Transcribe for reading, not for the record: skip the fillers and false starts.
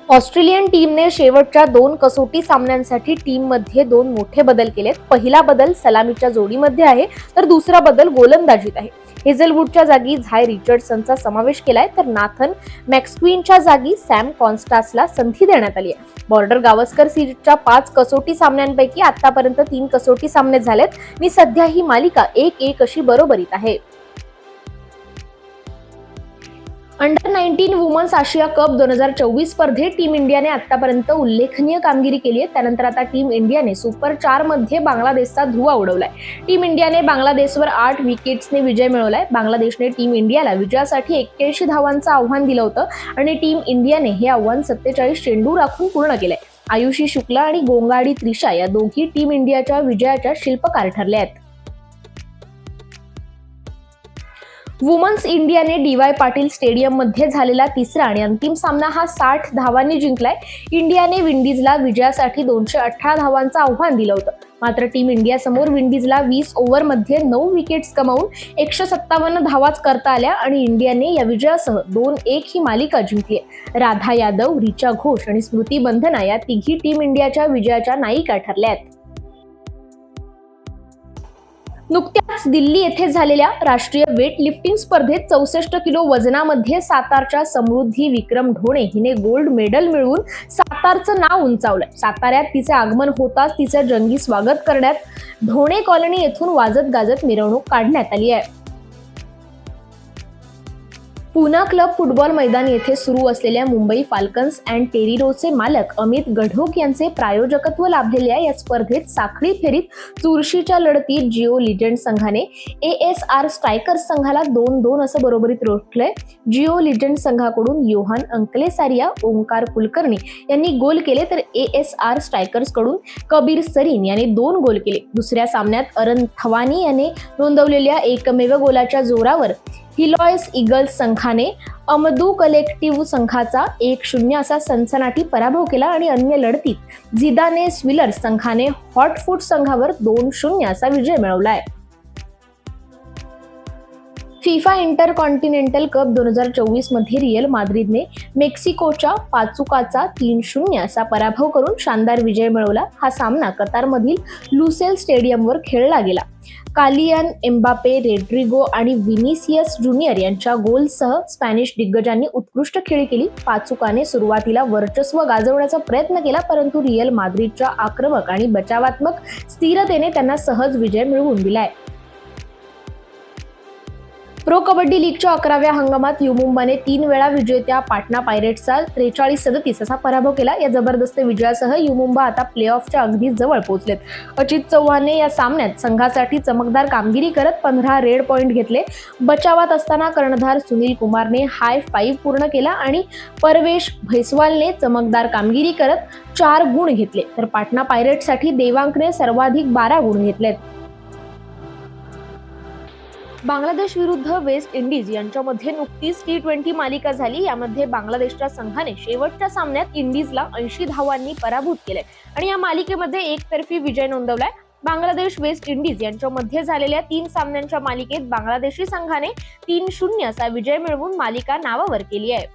Australian टीमने शेवटच्या 2 कसोटी सामन्यांसाठी टीममध्ये 2 मोठे बदल केलेत. पहिला बदल सलामीच्या जोडीमध्ये आहे, तर दुसरा बदल गोलंदाजीत आहे. हेझलवूडच्या जागी झाय रिचर्डसनचा समावेश केलाय, तर नाथन मॅक्स्क्वीनच्या जागी सॅम कॉन्स्टासला संधी देण्यात आली आहे. बॉर्डर गावस्कर सीरीजच्या 5 कसोटी सामन्यांपैकी आतापर्यंत 3 कसोटी सामने झालेत आणि सध्या ही मालिका 1-1 अशी बरोबरीत आहे. अंडर 19 वुमन्स आशिया कप 2024 स्पर्धेत टीम इंडियाने आतापर्यंत उल्लेखनीय कामगिरी केली आहे. त्यानंतर आता टीम इंडियाने सुपर 4 मध्ये बांगलादेशचा धुव्वा उडवलाय. टीम इंडियाने बांगलादेशवर 8 विकेट्सने विजय मिळवलाय. बांगलादेशने टीम इंडियाला विजयासाठी 81 धावांचं आव्हान दिलं होतं आणि टीम इंडियाने हे आव्हान 47 चेंडू राखून पूर्ण केलंय. आयुषी शुक्ला आणि गोंगाडी त्रिशा या दोघी टीम इंडियाच्या विजयाच्या शिल्पकार ठरल्या आहेत. वुमन्स इंडियाने डी.वाय. पाटील स्टेडियम मध्ये झालेला तिसरा आणि अंतिम सामना हा 60 धावांनी जिंकलाय. इंडियाने विंडीजला विजयासाठी 218 धावांचं आव्हान दिलं होतं. मात्र टीम इंडिया समोर विंडीजला 20 ओव्हरमध्ये 9 विकेट्स गमावून 157 धावाच करता आल्या आणि इंडियाने या विजयासह 2-1 ही मालिका जिंकली. राधा यादव, रिचा घोष आणि स्मृती बंधना या तिघी टीम इंडियाच्या विजयाच्या नायिका ठरल्या आहेत. नुकत्याच दिल्ली येथे झालेल्या राष्ट्रीय वेट लिफ्टिंग स्पर्धेत 64 किलो वजनामध्ये सातारच्या समृद्धी विक्रम ढोणे हिने गोल्ड मेडल मिळवून सातारचं नाव उंचावलंय. साताऱ्यात तिचे आगमन होताच तिचे जंगी स्वागत करण्यात ढोणे कॉलनी येथून वाजत गाजत मिरवणूक काढण्यात आली आहे. पुना क्लब फुटबॉल मैदान येथे सुरू असलेल्या मुंबई फाल्कन्स अँड टेरिरोचे मालक अमित गढोक यांचे प्रायोजकत्व लाभलेल्या या स्पर्धेत साखळी फेरीत चुरशीच्या लढतीत जिओ लिजेंड संघाने ASR स्ट्रायकर्स संघाला 2-2 असं बरोबरीत रोखलंय. जिओ लिजेंड संघाकडून योहान अंकलेसारिया, ओंकार कुलकर्णी यांनी गोल केले, तर ASR स्ट्रायकर्स कडून कबीर सरीन यांनी 2 गोल केले. दुसऱ्या सामन्यात अरन थवानी याने नोंदवलेल्या एकमेव गोलाच्या जोरावर हिलॉयस ईगल्स संघाने अमदू कलेक्टिव्ह संघाचा 1-0 असा सनसनाटी पराभव केला आणि अन्य लढतीत झिदाने स्विलर्स संघाने हॉटफूट संघावर 2-0 असा विजय मिळवलाय. फिफा इंटरकॉन्टिनेंटल कप 2024 मध्ये रिअल माद्रिदने मेक्सिकोच्या पाचुकाचा 3-0 असा पराभव करून शानदार विजय मिळवला. हा सामना कतारमधील लुसेल स्टेडियमवर खेळला गेला. कालियान एम्बापे, रोड्रिगो आणि विनिसियस ज्युनियर यांच्या गोलसह स्पॅनिश दिग्गजांनी उत्कृष्ट खेळी केली. पाचुकाने सुरुवातीला वर्चस्व गाजवण्याचा प्रयत्न केला, परंतु रिअल माद्रिदच्या आक्रमक आणि बचावात्मक स्थिरतेने त्यांना सहज विजय मिळवून दिलाय. प्रो कबड्डी लीगच्या 11व्या हंगामात यू मुंबाने 3 वेळा विजेत्या पाटणा पायरेट्सचा 43-37 असा पराभव केला. या जबरदस्त विजयासह यू मुंबा आता प्लेऑफच्या अगदी जवळ पोहोचलेत. अजित चव्हाणने या सामन्यात संघासाठी चमकदार कामगिरी करत 15 रेड पॉइंट घेतले. बचावात असताना कर्णधार सुनील कुमारने हाय 5 पूर्ण केला आणि परवेश भैसवालने चमकदार कामगिरी करत 4 गुण घेतले, तर पाटणा पायरेट्ससाठी देवांकने सर्वाधिक 12 गुण घेतलेत. बांगलादेश विरुद्ध वेस्ट इंडिज यांच्यामध्ये नुकतीच T20 मालिका झाली. यामध्ये बांगलादेशच्या संघाने शेवटच्या सामन्यात इंडिजला 80 धावांनी पराभूत केले आणि या मालिकेमध्ये एकतर्फी विजय नोंदवलाय. बांगलादेश वेस्ट इंडिज यांच्यामध्ये झालेल्या 3 सामन्यांच्या मालिकेत बांगलादेशी संघाने 3-0 असा विजय मिळवून मालिका नावावर केली आहे.